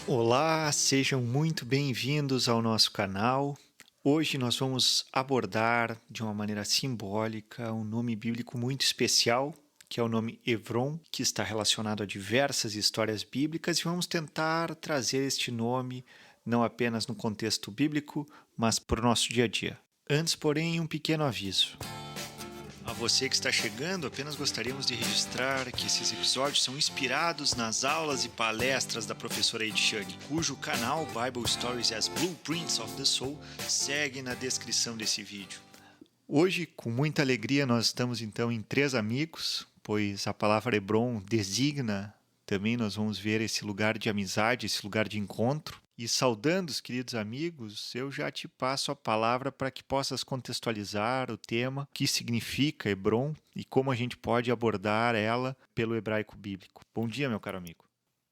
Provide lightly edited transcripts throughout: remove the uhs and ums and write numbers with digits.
Olá, sejam muito bem-vindos ao nosso canal. Hoje nós vamos abordar de uma maneira simbólica um nome bíblico muito especial, que é o nome Hebron, que está relacionado a diversas histórias bíblicas, e vamos tentar trazer este nome não apenas no contexto bíblico, mas para o nosso dia a dia. Antes, porém, um pequeno aviso. A você que está chegando, apenas gostaríamos de registrar que esses episódios são inspirados nas aulas e palestras da professora Ediane, cujo canal Bible Stories as Blueprints of the Soul segue na descrição desse vídeo. Hoje, com muita alegria, nós estamos então em 3 amigos, pois a palavra Hebron designa, também nós vamos ver esse lugar de amizade, esse lugar de encontro. E saudando os queridos amigos, eu já te passo a palavra para que possas contextualizar o tema, o que significa Hebron e como a gente pode abordar ela pelo hebraico bíblico. Bom dia, meu caro amigo.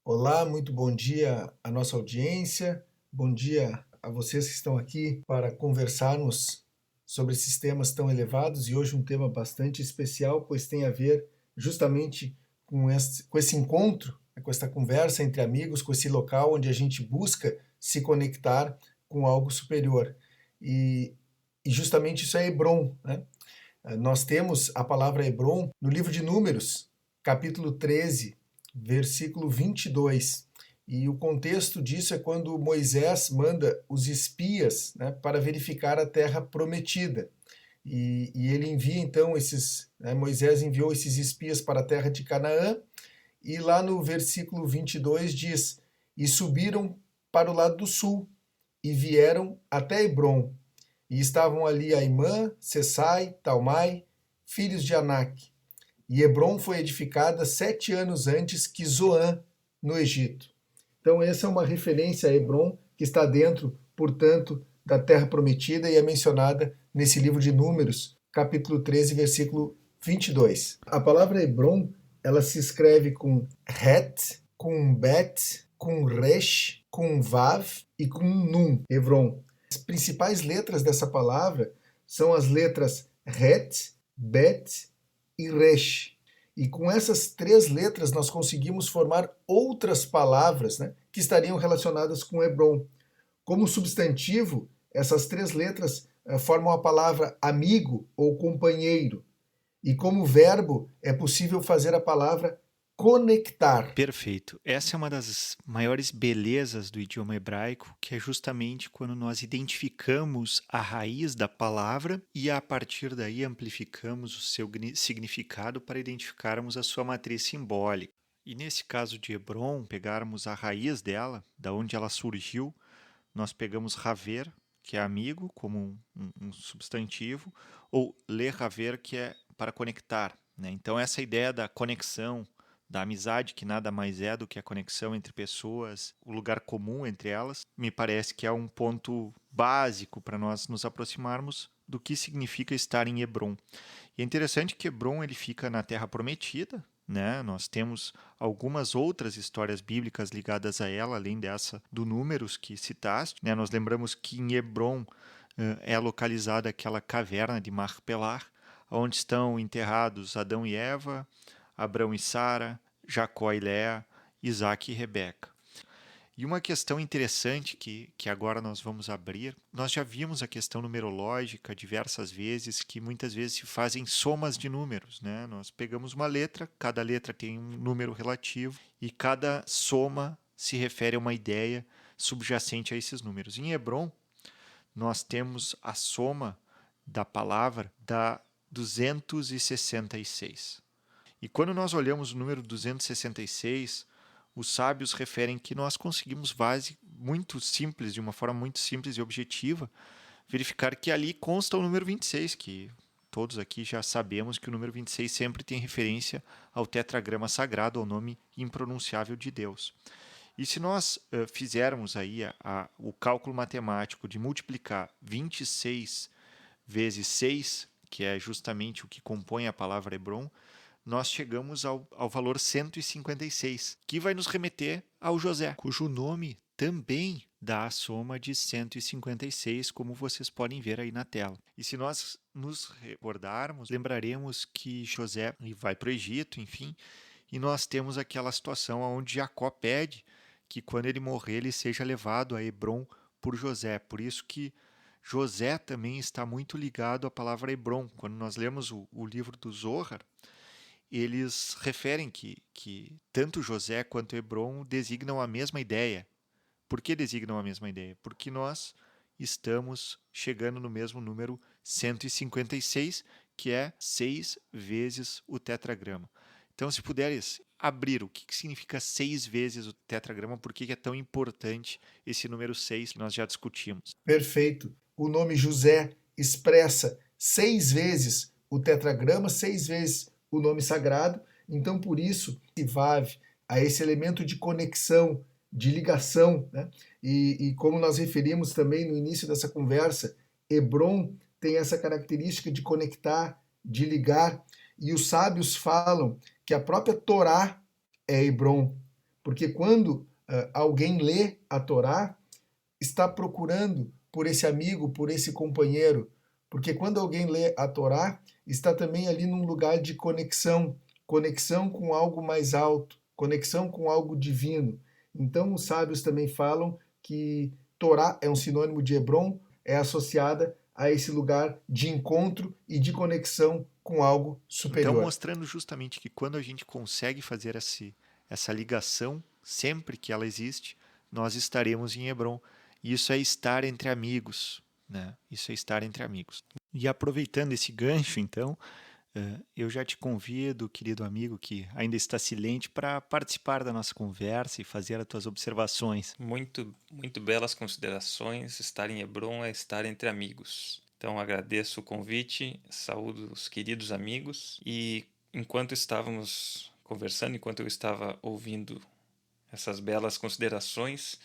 Olá, muito bom dia à nossa audiência, bom dia a vocês que estão aqui para conversarmos sobre esses temas tão elevados e hoje um tema bastante especial, pois tem a ver justamente com esse encontro, com essa conversa entre amigos, com esse local onde a gente busca se conectar com algo superior. E justamente isso é Hebron, né? Nós temos a palavra Hebron no livro de Números, capítulo 13, versículo 22. E o contexto disso é quando Moisés manda os espias, né, para verificar a terra prometida. E ele envia então Moisés enviou esses espias para a terra de Canaã, e lá no versículo 22 diz: E subiram para o lado do sul, e vieram até Hebron, e estavam ali Aimã, Sessai, Talmai, filhos de Anak. E Hebron foi edificada 7 anos antes que Zoã, no Egito. Então, essa é uma referência a Hebron, que está dentro, portanto, da terra prometida e é mencionada nesse livro de Números, capítulo 13, versículo 22. A palavra Hebron, ela se escreve com Het, com Bet, com Resh, com Vav e com Nun, Hebron. As principais letras dessa palavra são as letras Het, Bet e Resh. E com essas 3 letras nós conseguimos formar outras palavras, né, que estariam relacionadas com Hebron. Como substantivo, essas 3 letras formam a palavra amigo ou companheiro. E como verbo, é possível fazer a palavra conectar. Perfeito. Essa é uma das maiores belezas do idioma hebraico, que é justamente quando nós identificamos a raiz da palavra e a partir daí amplificamos o seu significado para identificarmos a sua matriz simbólica. E nesse caso de Hebron, pegarmos a raiz dela, da onde ela surgiu, nós pegamos haver, que é amigo, como um substantivo, ou le haver, que é para conectar, né? Então, essa ideia da conexão, da amizade, que nada mais é do que a conexão entre pessoas, o lugar comum entre elas, me parece que é um ponto básico para nós nos aproximarmos do que significa estar em Hebron. E é interessante que Hebron ele fica na Terra Prometida, né? Nós temos algumas outras histórias bíblicas ligadas a ela, além dessa do Números que citaste, né? Nós lembramos que em Hebron é localizada aquela caverna de Marpelar, onde estão enterrados Adão e Eva, Abrão e Sara, Jacó e Léa, Isaac e Rebeca. E uma questão interessante que agora nós vamos abrir, nós já vimos a questão numerológica diversas vezes, que muitas vezes se fazem somas de números, né? Nós pegamos uma letra, cada letra tem um número relativo e cada soma se refere a uma ideia subjacente a esses números. Em Hebron, nós temos a soma da palavra da 266. E quando nós olhamos o número 266, os sábios referem que nós conseguimos muito simples, de uma forma muito simples e objetiva, verificar que ali consta o número 26, que todos aqui já sabemos que o número 26 sempre tem referência ao tetragrama sagrado, ao nome impronunciável de Deus. E se nós fizermos aí o cálculo matemático de multiplicar 26 vezes 6, que é justamente o que compõe a palavra Hebron, nós chegamos ao valor 156, que vai nos remeter ao José, cujo nome também dá a soma de 156, como vocês podem ver aí na tela. E se nós nos recordarmos, lembraremos que José vai para o Egito, enfim, e nós temos aquela situação onde Jacó pede que quando ele morrer ele seja levado a Hebrom por José. Por isso que José também está muito ligado à palavra Hebrom. Quando nós lemos o livro do Zohar, eles referem que tanto José quanto Hebrom designam a mesma ideia. Por que designam a mesma ideia? Porque nós estamos chegando no mesmo número 156, que é 6 vezes o tetragrama. Então, se puderes abrir o que significa 6 vezes o tetragrama, por que é tão importante esse número 6 que nós já discutimos. Perfeito. O nome José expressa 6 vezes o tetragrama, 6 vezes o nome sagrado. Então, por isso, se Vav a esse elemento de conexão, de ligação, né? E como nós referimos também no início dessa conversa, Hebrom tem essa característica de conectar, de ligar, e os sábios falam que a própria Torá é Hebrom, porque quando alguém lê a Torá, está procurando por esse amigo, por esse companheiro, porque quando alguém lê a Torá, está também ali num lugar de conexão, conexão com algo mais alto, conexão com algo divino. Então os sábios também falam que Torá é um sinônimo de Hebrom, é associada a esse lugar de encontro e de conexão com algo superior. Então, mostrando justamente que quando a gente consegue fazer essa ligação, sempre que ela existe, nós estaremos em Hebrom. Isso é estar entre amigos, né? Isso é estar entre amigos. E aproveitando esse gancho, então, eu já te convido, querido amigo, que ainda está silente, para participar da nossa conversa e fazer as tuas observações. Muito, muito belas considerações. Estar em Hebrom é estar entre amigos. Então agradeço o convite, saúdo os queridos amigos e enquanto estávamos conversando, enquanto eu estava ouvindo essas belas considerações,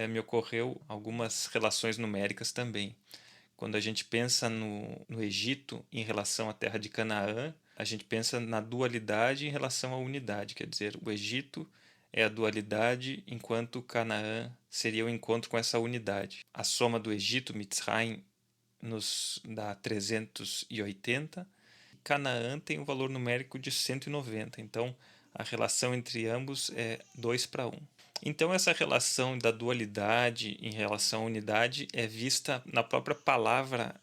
me ocorreu algumas relações numéricas também. Quando a gente pensa no Egito em relação à terra de Canaã, a gente pensa na dualidade em relação à unidade, quer dizer, o Egito é a dualidade, enquanto Canaã seria o encontro com essa unidade. A soma do Egito, Mitzrayim, nos dá 380. Canaã tem um valor numérico de 190, então a relação entre ambos é 2:1. Então essa relação da dualidade em relação à unidade é vista na própria palavra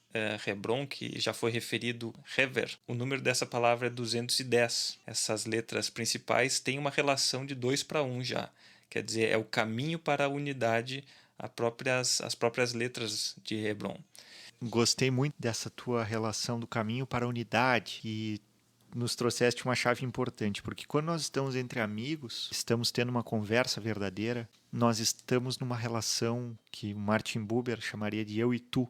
Hebron, que já foi referido Hever. O número dessa palavra é 210. Essas letras principais têm uma relação de 2:1 já. Quer dizer, é o caminho para a unidade, as próprias letras de Hebron. Gostei muito dessa tua relação do caminho para a unidade e nos trouxeste uma chave importante, porque quando nós estamos entre amigos, estamos tendo uma conversa verdadeira, nós estamos numa relação que Martin Buber chamaria de eu e tu,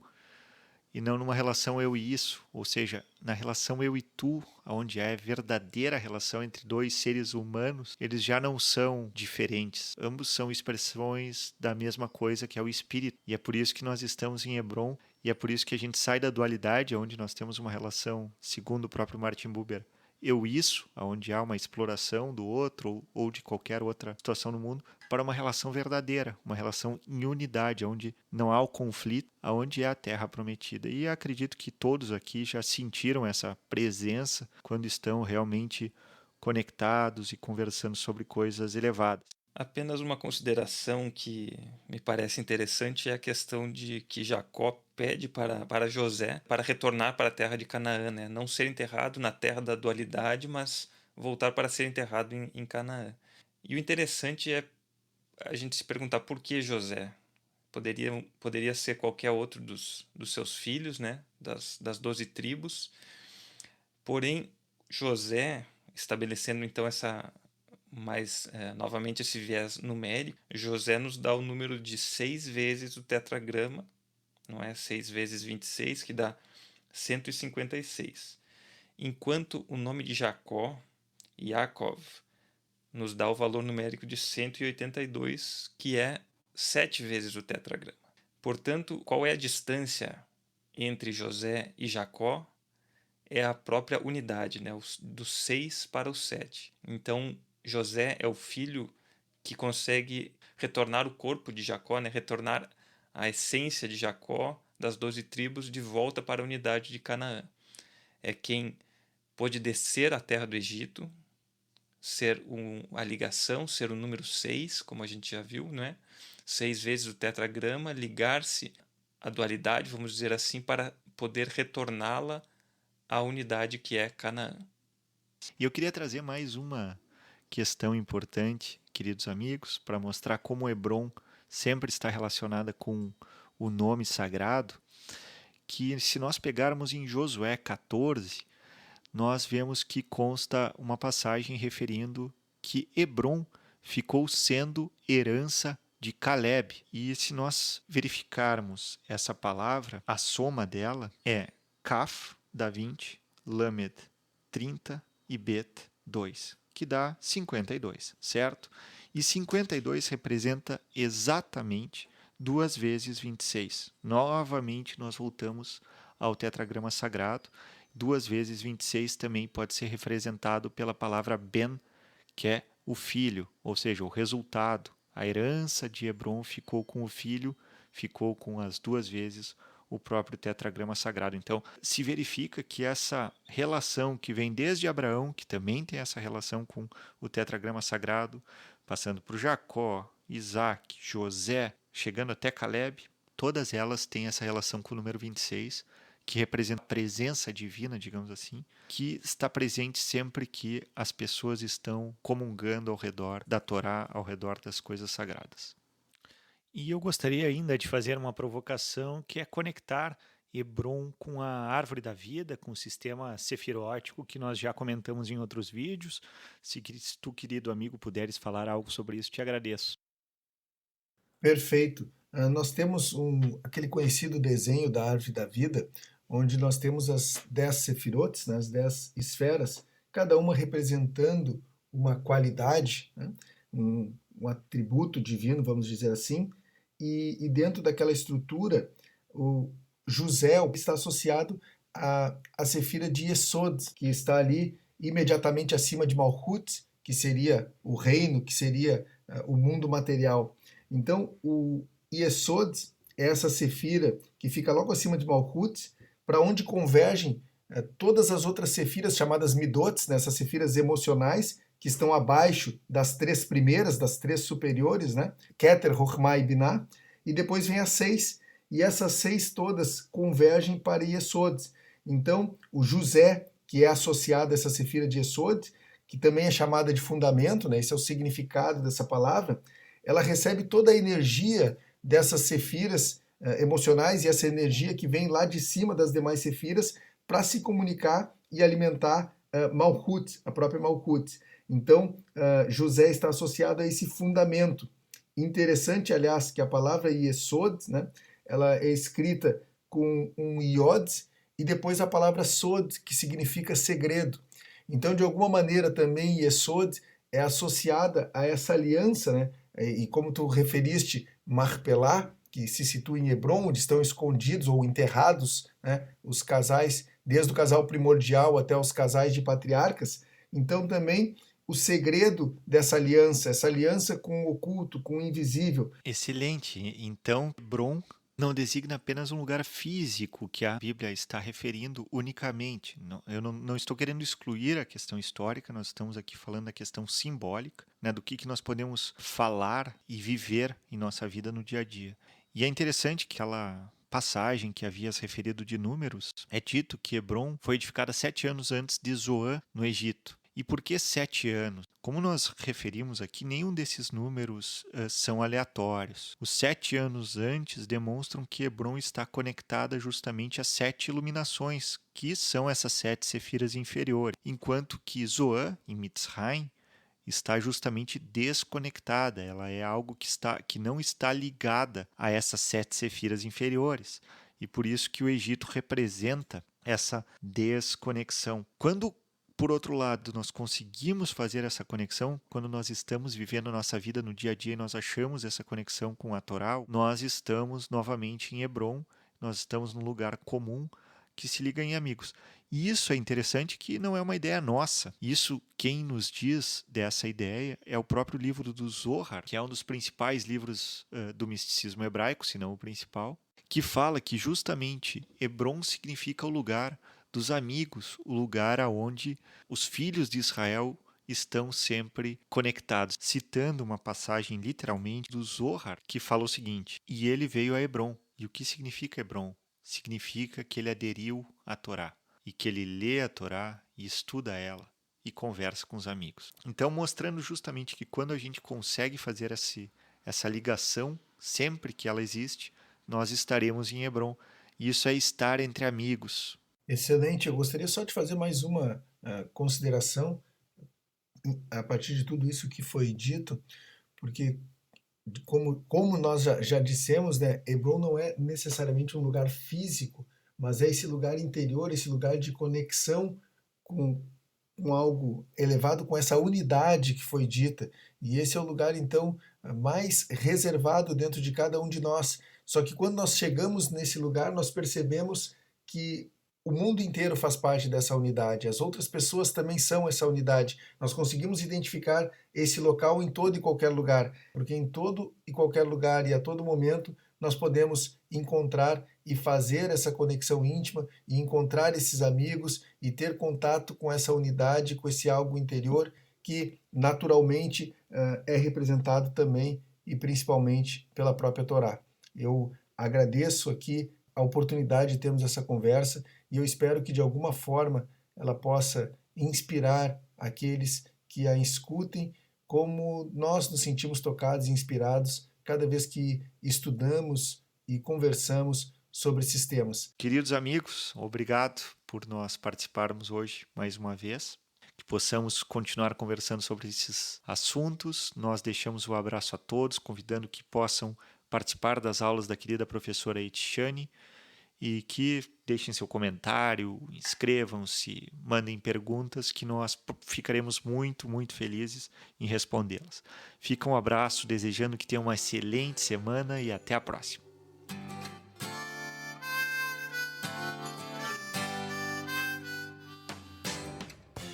e não numa relação eu e isso, ou seja, na relação eu e tu, onde é verdadeira relação entre dois seres humanos, eles já não são diferentes, ambos são expressões da mesma coisa que é o espírito, e é por isso que nós estamos em Hebrom, e é por isso que a gente sai da dualidade, onde nós temos uma relação, segundo o próprio Martin Buber, eu-isso, onde há uma exploração do outro ou de qualquer outra situação no mundo, para uma relação verdadeira, uma relação em unidade, onde não há o conflito, onde é a terra prometida. E acredito que todos aqui já sentiram essa presença quando estão realmente conectados e conversando sobre coisas elevadas. Apenas uma consideração que me parece interessante é a questão de que Jacó pede para José para retornar para a terra de Canaã, né? Não ser enterrado na terra da dualidade, mas voltar para ser enterrado em Canaã. E o interessante é a gente se perguntar por que José. Poderia ser qualquer outro dos seus filhos, né? Das 12 tribos. Porém, José, estabelecendo então novamente esse viés numérico, José nos dá o número de 6 vezes o tetragrama, não é? 6 vezes 26, que dá 156. Enquanto o nome de Jacó, Yaakov, nos dá o valor numérico de 182, que é 7 vezes o tetragrama. Portanto, qual é a distância entre José e Jacó? É a própria unidade, né? Do 6 para o 7. Então, José é o filho que consegue retornar o corpo de Jacó, né? Retornar a essência de Jacó, das 12 tribos, de volta para a unidade de Canaã. É quem pôde descer à terra do Egito, ser a ligação, ser o número 6, como a gente já viu, né? 6 vezes o tetragrama, ligar-se à dualidade, vamos dizer assim, para poder retorná-la à unidade que é Canaã. E eu queria trazer mais uma questão importante, queridos amigos, para mostrar como Hebron sempre está relacionada com o nome sagrado, que se nós pegarmos em Josué 14, nós vemos que consta uma passagem referindo que Hebron ficou sendo herança de Caleb. E se nós verificarmos essa palavra, a soma dela é Kaf, dá 20, Lamed, 30 e Bet, 2, que dá 52, certo? E 52 representa exatamente 2 vezes 26. Novamente nós voltamos ao tetragrama sagrado. 2 vezes 26 também pode ser representado pela palavra Ben, que é o filho, ou seja, o resultado. A herança de Hebron ficou com o filho, ficou com as 2 vezes o próprio tetragrama sagrado. Então, se verifica que essa relação que vem desde Abraão, que também tem essa relação com o tetragrama sagrado, passando por Jacó, Isaac, José, chegando até Caleb, todas elas têm essa relação com o número 26, que representa a presença divina, digamos assim, que está presente sempre que as pessoas estão comungando ao redor da Torá, ao redor das coisas sagradas. E eu gostaria ainda de fazer uma provocação, que é conectar Hebron com a árvore da vida, com o sistema sefirótico que nós já comentamos em outros vídeos. Se tu, querido amigo, puderes falar algo sobre isso, te agradeço. Perfeito. Nós temos aquele conhecido desenho da árvore da vida, onde nós temos as 10 sefirotes, né, as 10 esferas, cada uma representando uma qualidade, né, um atributo divino, vamos dizer assim, e dentro daquela estrutura, o José está associado à sefira de Yesod, que está ali imediatamente acima de Malchut, que seria o reino, que seria o mundo material. Então, o Yesod é essa sefira que fica logo acima de Malchut, para onde convergem todas as outras sefiras chamadas Midots, né, essas sefiras emocionais, que estão abaixo das 3 primeiras, das 3 superiores, né? Keter, Chokhmah e Binah, e depois vem as 6, e essas 6 todas convergem para Yesod. Então, o José, que é associado a essa sefira de Yesod, que também é chamada de fundamento, né? Esse é o significado dessa palavra, ela recebe toda a energia dessas sefiras emocionais e essa energia que vem lá de cima das demais sefiras para se comunicar e alimentar Malchut, a própria Malchut. Então, José está associado a esse fundamento. Interessante, aliás, que a palavra Yesod, né, ela é escrita com um Yod e depois a palavra Sod, que significa segredo. Então, de alguma maneira, também Yesod é associada a essa aliança, né? E como tu referiste, Marpelá, que se situa em Hebron, onde estão escondidos ou enterrados, né, os casais, desde o casal primordial até os casais de patriarcas. Então também o segredo dessa aliança, essa aliança com o oculto, com o invisível. Excelente. Então, Hebron não designa apenas um lugar físico que a Bíblia está referindo unicamente. Eu não estou querendo excluir a questão histórica, nós estamos aqui falando da questão simbólica, né, do que nós podemos falar e viver em nossa vida no dia a dia. E é interessante que aquela passagem que havias referido de Números, é dito que Hebron foi edificada 7 anos antes de Zoan, no Egito. E por que 7 anos? Como nós referimos aqui, nenhum desses números são aleatórios. Os 7 anos antes demonstram que Hebron está conectada justamente às 7 iluminações, que são essas 7 sefiras inferiores, enquanto que Zoan, em Mitzrayim, está justamente desconectada. Ela é algo que não está ligada a essas 7 sefiras inferiores. E por isso que o Egito representa essa desconexão. Quando, por outro lado, nós conseguimos fazer essa conexão, quando nós estamos vivendo a nossa vida no dia a dia e nós achamos essa conexão com a Torá, nós estamos novamente em Hebron, nós estamos num lugar comum que se liga em amigos. E isso é interessante, que não é uma ideia nossa. Isso, quem nos diz dessa ideia é o próprio livro do Zohar, que é um dos principais livros do misticismo hebraico, se não o principal, que fala que justamente Hebron significa o lugar dos amigos, o lugar aonde os filhos de Israel estão sempre conectados. Citando uma passagem literalmente do Zohar, que fala o seguinte: e ele veio a Hebron. E o que significa Hebron? Significa que ele aderiu à Torá e que ele lê a Torá e estuda ela e conversa com os amigos. Então, mostrando justamente que quando a gente consegue fazer essa ligação, sempre que ela existe, nós estaremos em Hebron. Isso é estar entre amigos. Excelente. Eu gostaria só de fazer mais uma consideração a partir de tudo isso que foi dito, porque como nós já dissemos, né, Hebron não é necessariamente um lugar físico, mas é esse lugar interior, esse lugar de conexão com, com algo elevado, com essa unidade que foi dita. E esse é o lugar, então, mais reservado dentro de cada um de nós. Só que quando nós chegamos nesse lugar, nós percebemos que o mundo inteiro faz parte dessa unidade, as outras pessoas também são essa unidade. Nós conseguimos identificar esse local em todo e qualquer lugar, porque em todo e qualquer lugar e a todo momento nós podemos encontrar e fazer essa conexão íntima e encontrar esses amigos e ter contato com essa unidade, com esse algo interior que naturalmente é representado também e principalmente pela própria Torá. Eu agradeço aqui a oportunidade de termos essa conversa e eu espero que de alguma forma ela possa inspirar aqueles que a escutem, como nós nos sentimos tocados e inspirados cada vez que estudamos e conversamos sobre esses temas. Queridos amigos, obrigado por nós participarmos hoje mais uma vez. Que possamos continuar conversando sobre esses assuntos. Nós deixamos o abraço a todos, convidando que possam participar das aulas da querida professora Etichane e que deixem seu comentário, inscrevam-se, mandem perguntas que nós ficaremos muito, muito felizes em respondê-las. Fica um abraço, desejando que tenham uma excelente semana e até a próxima.